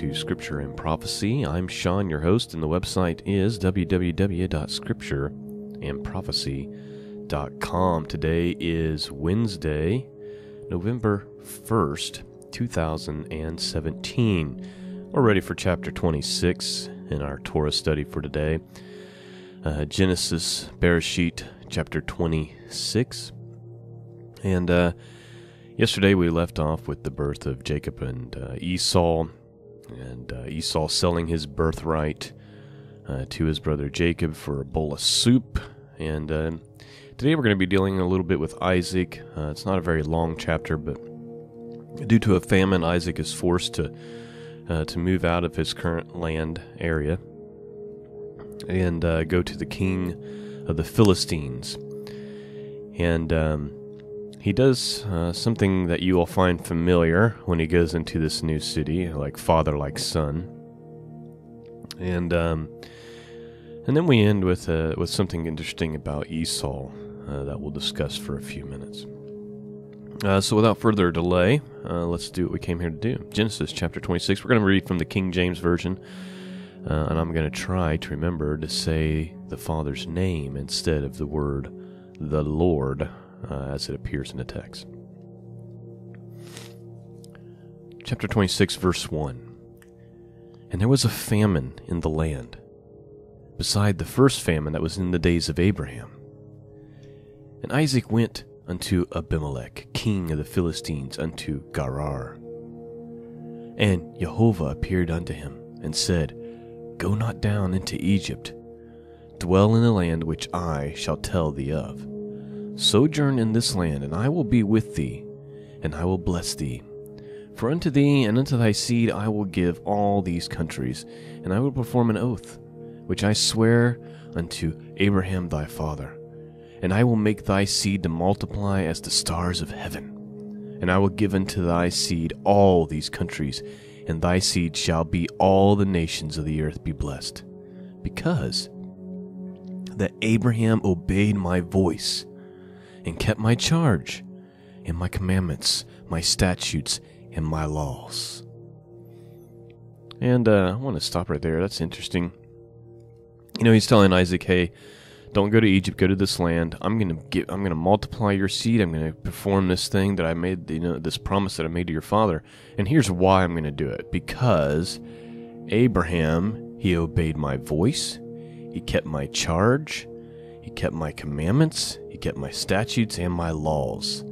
to Scripture and Prophecy. I'm Sean, your host, and the website is www.scriptureandprophecy.com. Today is Wednesday, November 1st, 2017. We're ready for chapter 26 in our Torah study for today. Genesis, Bereshit, chapter 26. And yesterday we left off with the birth of Jacob and Esau, and Esau selling his birthright to his brother Jacob for a bowl of soup. And today we're going to be dealing a little bit with Isaac. It's not a very long chapter, but due to a famine, Isaac is forced to move out of his current land area and go to the king of the Philistines. And he does something that you will find familiar when he goes into this new city, like father, like son. And then we end with something interesting about Esau that we'll discuss for a few minutes. So without further delay, let's do what we came here to do. Genesis chapter 26. We're going to read from the King James Version, and I'm going to try to remember to say the Father's name instead of the word the Lord, as it appears in the text. Chapter 26, verse 1. And there was a famine in the land, beside the first famine that was in the days of Abraham. And Isaac went unto Abimelech, king of the Philistines, unto Gerar. And Jehovah appeared unto him, and said, Go not down into Egypt, dwell in the land which I shall tell thee of. Sojourn in this land, and I will be with thee, and I will bless thee. For unto thee and unto thy seed I will give all these countries, and I will perform an oath, which I swear unto Abraham thy father. And I will make thy seed to multiply as the stars of heaven. And I will give unto thy seed all these countries, and thy seed shall be all the nations of the earth be blessed. Because that Abraham obeyed my voice, and kept my charge, and my commandments, my statutes, and my laws. And I want to stop right there. That's interesting. You know, he's telling Isaac, hey, don't go to Egypt, go to this land. I'm gonna multiply your seed. I'm gonna perform this thing that I made, this promise that I made to your father. And here's why I'm gonna do it. Because Abraham, he obeyed my voice, he kept my charge, he kept my commandments, he kept my statutes and my laws.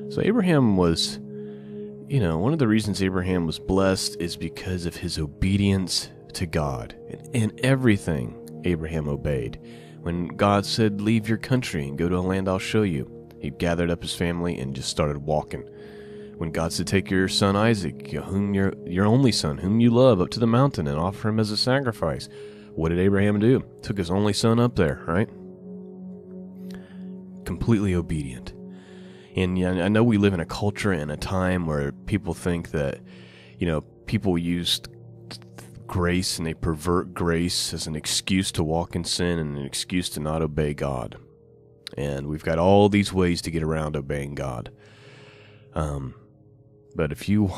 So Abraham was, one of the reasons Abraham was blessed is because of his obedience to God. In everything, Abraham obeyed. When God said, leave your country and go to a land I'll show you, he gathered up his family and just started walking. When God said, take your son Isaac, whom your only son, whom you love, up to the mountain and offer him as a sacrifice, what did Abraham do? Took his only son up there, right? Completely obedient. And I know we live in a culture and a time where people think that, people use grace and they pervert grace as an excuse to walk in sin and an excuse to not obey God. And we've got all these ways to get around obeying God. But if you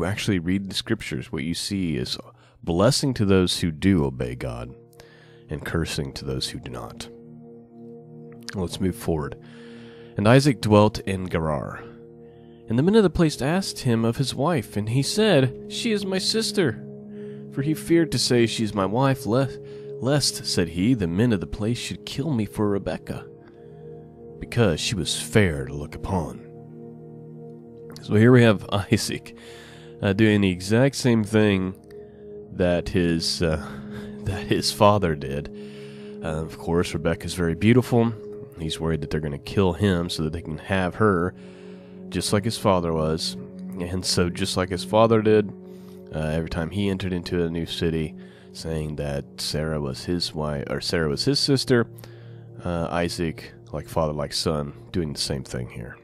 actually read the scriptures, what you see is blessing to those who do obey God and cursing to those who do not. Let's move forward. And Isaac dwelt in Gerar. And the men of the place asked him of his wife, and he said, She is my sister. For he feared to say, She is my wife, lest, said he, the men of the place should kill me for Rebekah, because she was fair to look upon. So here we have Isaac doing the exact same thing that his father did. Of course, Rebekah's very beautiful. He's worried that they're going to kill him so that they can have her, just like his father was. And so just like his father did, every time he entered into a new city, saying that Sarah was his wife, or Sarah was his sister, Isaac, like father, like son, doing the same thing here.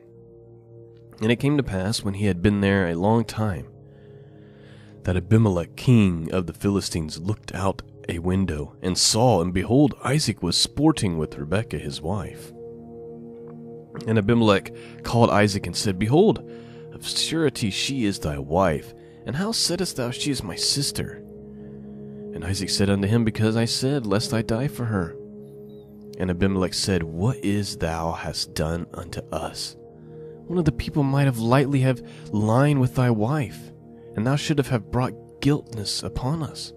And it came to pass, when he had been there a long time, that Abimelech, king of the Philistines, looked out a window, and saw, and behold, Isaac was sporting with Rebekah his wife. And Abimelech called Isaac and said, Behold, of surety she is thy wife. And how saidst thou, she is my sister? And Isaac said unto him, Because I said, lest I die for her. And Abimelech said, What is thou hast done unto us? One of the people might have lightly have lain with thy wife, and thou shouldst have brought guiltness upon us.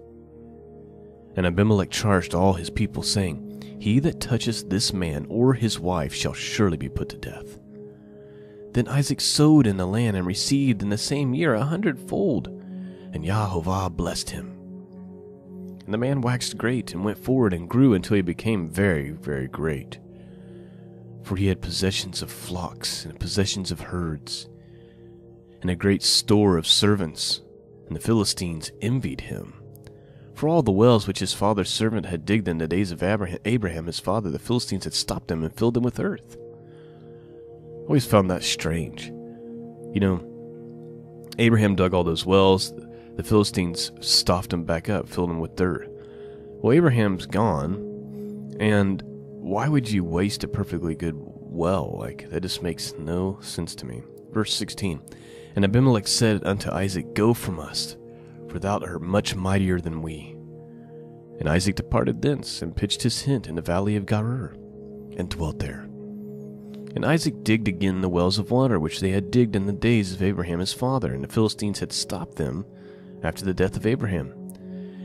And Abimelech charged all his people, saying, He that toucheth this man or his wife shall surely be put to death. Then Isaac sowed in the land, and received in the same year 100-fold, and Yahovah blessed him. And the man waxed great, and went forward, and grew until he became very, very great. For he had possessions of flocks, and possessions of herds, and a great store of servants, and the Philistines envied him. For all the wells which his father's servant had digged in the days of Abraham his father, the Philistines had stopped them and filled them with earth. Always found that strange. You know, Abraham dug all those wells, the Philistines stuffed them back up, filled them with dirt. Well, Abraham's gone, and why would you waste a perfectly good well? Like, that just makes no sense to me. Verse 16, And Abimelech said unto Isaac, Go from us, for thou art much mightier than we. And Isaac departed thence, and pitched his tent in the valley of Gerar, and dwelt there. And Isaac digged again the wells of water, which they had digged in the days of Abraham his father, and the Philistines had stopped them after the death of Abraham.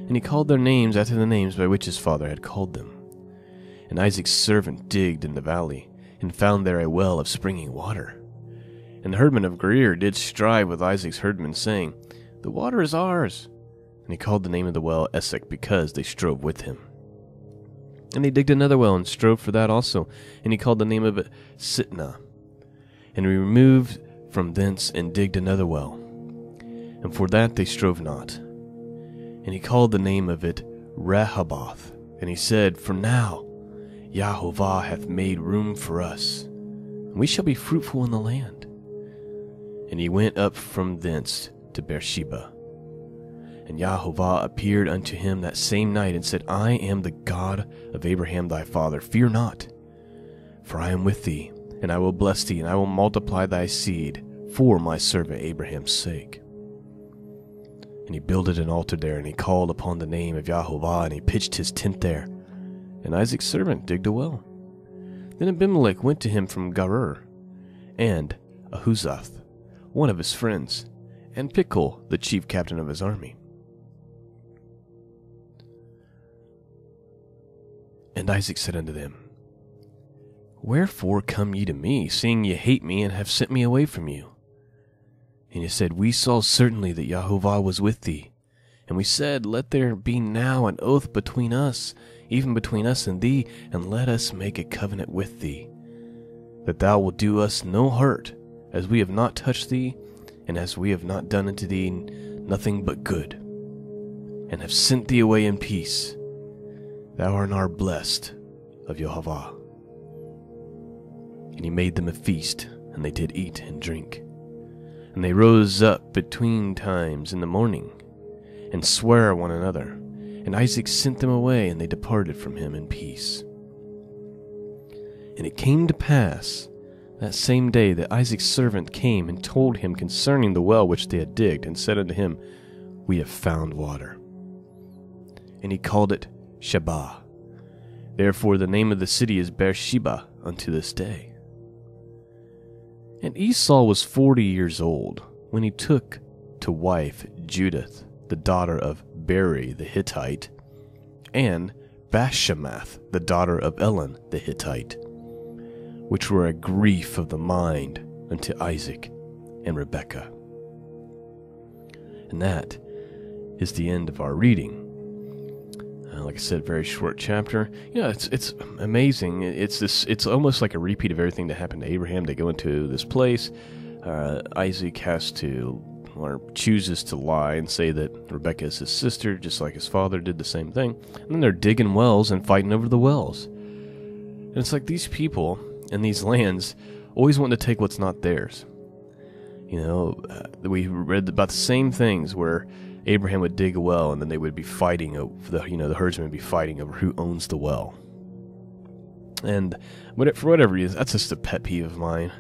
And he called their names after the names by which his father had called them. And Isaac's servant digged in the valley, and found there a well of springing water. And the herdmen of Gerar did strive with Isaac's herdmen, saying, The water is ours. And he called the name of the well Esek, because they strove with him. And they digged another well, and strove for that also, and he called the name of it Sitnah. And we removed from thence, and digged another well, and for that they strove not. And he called the name of it Rehoboth. And he said, For now Yahovah hath made room for us, and we shall be fruitful in the land. And he went up from thence to Beersheba. And Yahovah appeared unto him that same night, and said, I am the God of Abraham thy father. Fear not, for I am with thee, and I will bless thee, and I will multiply thy seed for my servant Abraham's sake. And he builded an altar there, and he called upon the name of Yahovah, and he pitched his tent there. And Isaac's servant digged a well. Then Abimelech went to him from Gerar, and Ahuzath, one of his friends, and Pichol, the chief captain of his army. And Isaac said unto them, Wherefore come ye to me, seeing ye hate me, and have sent me away from you? And he said, We saw certainly that Yahovah was with thee. And we said, Let there be now an oath between us, even between us and thee, and let us make a covenant with thee, that thou wilt do us no hurt, as we have not touched thee, and as we have not done unto thee nothing but good, and have sent thee away in peace. Thou art our blessed of Yahovah. And he made them a feast, and they did eat and drink. And they rose up between times in the morning, and sware one another. And Isaac sent them away, and they departed from him in peace. And it came to pass that same day that Isaac's servant came and told him concerning the well which they had digged, and said unto him, We have found water. And he called it Sheba. Therefore the name of the city is Beersheba unto this day. And Esau was 40 years old when he took to wife Judith, the daughter of Beri the Hittite, and Bashemath, the daughter of Elon the Hittite, which were a grief of the mind unto Isaac and Rebekah. And that is the end of our reading. Like I said, very short chapter. Yeah, it's amazing. It's almost like a repeat of everything that happened to Abraham. They go into this place. Isaac has to, or chooses to lie and say that Rebekah is his sister, just like his father did the same thing. And then they're digging wells and fighting over the wells. And it's like these people in these lands always want to take what's not theirs. You know, we read about the same things where Abraham would dig a well, and then they would be fighting over the herdsmen would be fighting over who owns the well. And for whatever reason, that's just a pet peeve of mine.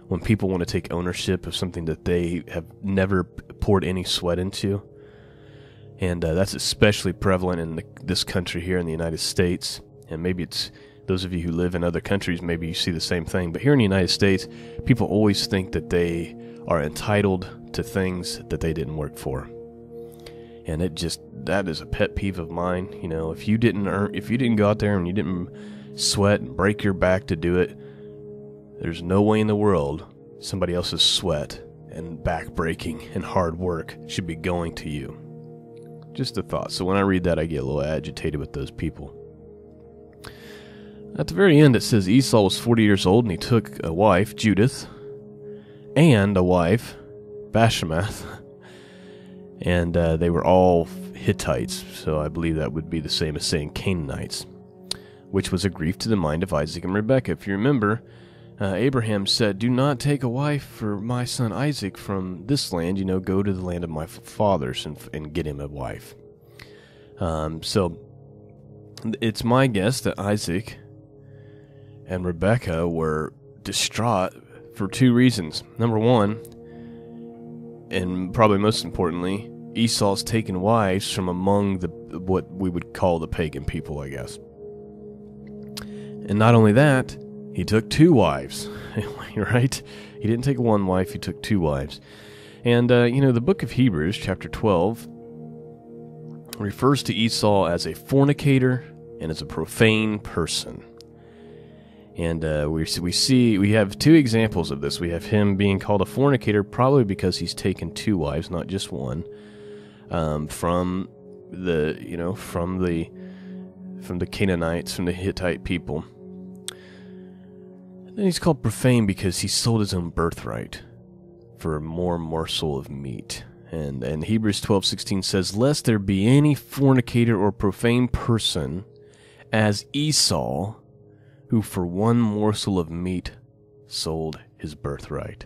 when people want to take ownership of something that they have never poured any sweat into. And that's especially prevalent in this country here in the United States. And maybe it's those of you who live in other countries, maybe you see the same thing. But here in the United States, people always think that they are entitled to things that they didn't work for. And that is a pet peeve of mine. You know, if you didn't go out there and you didn't sweat and break your back to do it, there's no way in the world somebody else's sweat and back breaking and hard work should be going to you. Just a thought. So when I read that, I get a little agitated with those people. At the very end, it says Esau was 40 years old, and he took a wife, Judith, and a wife, Bashemath, and they were all Hittites, so I believe that would be the same as saying Canaanites, which was a grief to the mind of Isaac and Rebekah. If you remember, Abraham said, "Do not take a wife for my son Isaac from this land, go to the land of my fathers and get him a wife." So it's my guess that Isaac and Rebekah were distraught for two reasons. Number one, and probably most importantly, Esau's taken wives from among what we would call the pagan people, I guess. And not only that, he took two wives, right? He didn't take one wife, he took two wives. And, the book of Hebrews, chapter 12, refers to Esau as a fornicator and as a profane person. And we have two examples of this. We have him being called a fornicator, probably because he's taken two wives, not just one, from the Canaanites, from the Hittite people. And then he's called profane because he sold his own birthright for a more morsel of meat. And Hebrews 12:16 says, "Lest there be any fornicator or profane person as Esau, who for one morsel of meat sold his birthright."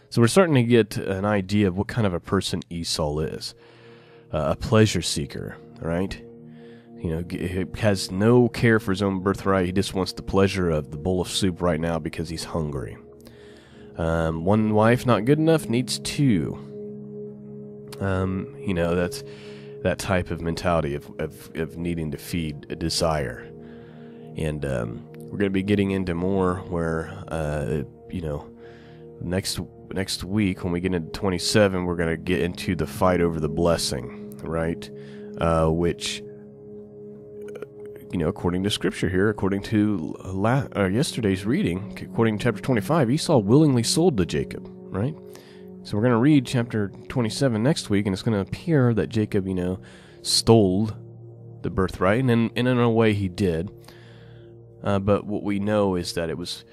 So we're starting to get an idea of what kind of a person Esau is. A pleasure seeker, right? He has no care for his own birthright. He just wants the pleasure of the bowl of soup right now because he's hungry. One wife not good enough, needs two. That's that type of mentality of needing to feed a desire. And we're going to be getting into more where, next week when we get into 27, we're going to get into the fight over the blessing, right? Which, according to Scripture here, according to yesterday's reading, according to chapter 25, Esau willingly sold to Jacob, right? So we're going to read chapter 27 next week, and it's going to appear that Jacob, stole the birthright, and in a way he did. But what we know is that it was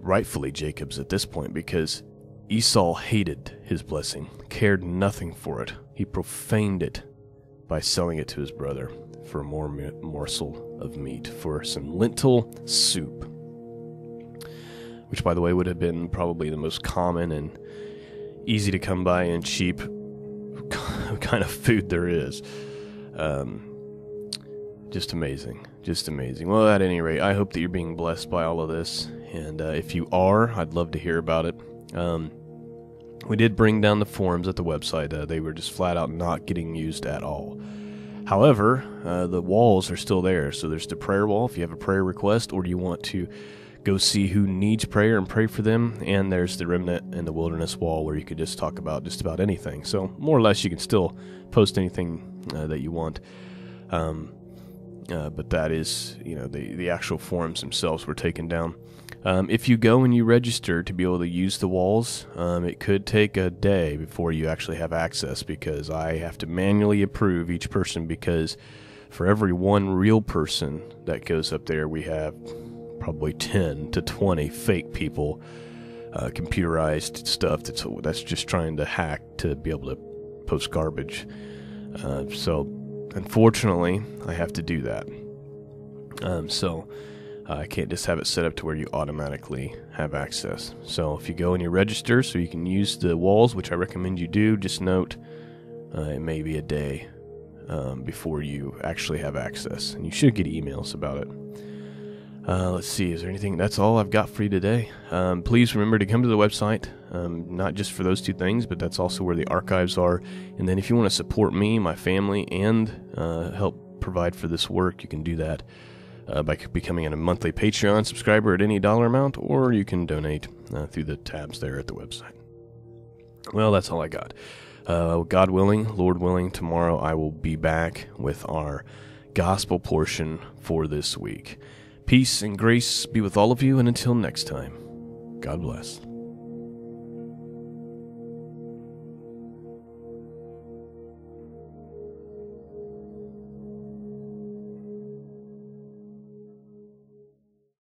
rightfully Jacob's at this point, because Esau hated his blessing, cared nothing for it. He profaned it by selling it to his brother for a morsel of meat, for some lentil soup, which, by the way, would have been probably the most common and easy to come by and cheap kind of food there is. Just amazing. Well, at any rate, I hope that you're being blessed by all of this, and if you are, I'd love to hear about it. We did bring down the forums at the website. They were just flat out not getting used at all. However, the walls are still there. So there's the prayer wall if you have a prayer request, or do you want to go see who needs prayer and pray for them. And there's the remnant and the wilderness wall where you could just talk about just about anything. So more or less you can still post anything that you want. But that is, the actual forums themselves were taken down. If you go and you register to be able to use the walls, it could take a day before you actually have access, because I have to manually approve each person, because for every one real person that goes up there, we have probably 10 to 20 fake people, computerized stuff that's just trying to hack to be able to post garbage. So unfortunately, I have to do that. So I can't just have it set up to where you automatically have access. So if you go and you register so you can use the walls, which I recommend you do, just note it may be a day before you actually have access. And you should get emails about it. Let's see, is there anything? That's all I've got for you today. Please remember to come to the website, not just for those two things, but that's also where the archives are. And then if you want to support me, my family, and help provide for this work, you can do that by becoming a monthly Patreon subscriber at any dollar amount, or you can donate through the tabs there at the website. Well, that's all I got. God willing, Lord willing, tomorrow I will be back with our gospel portion for this week. Peace and grace be with all of you, and until next time, God bless.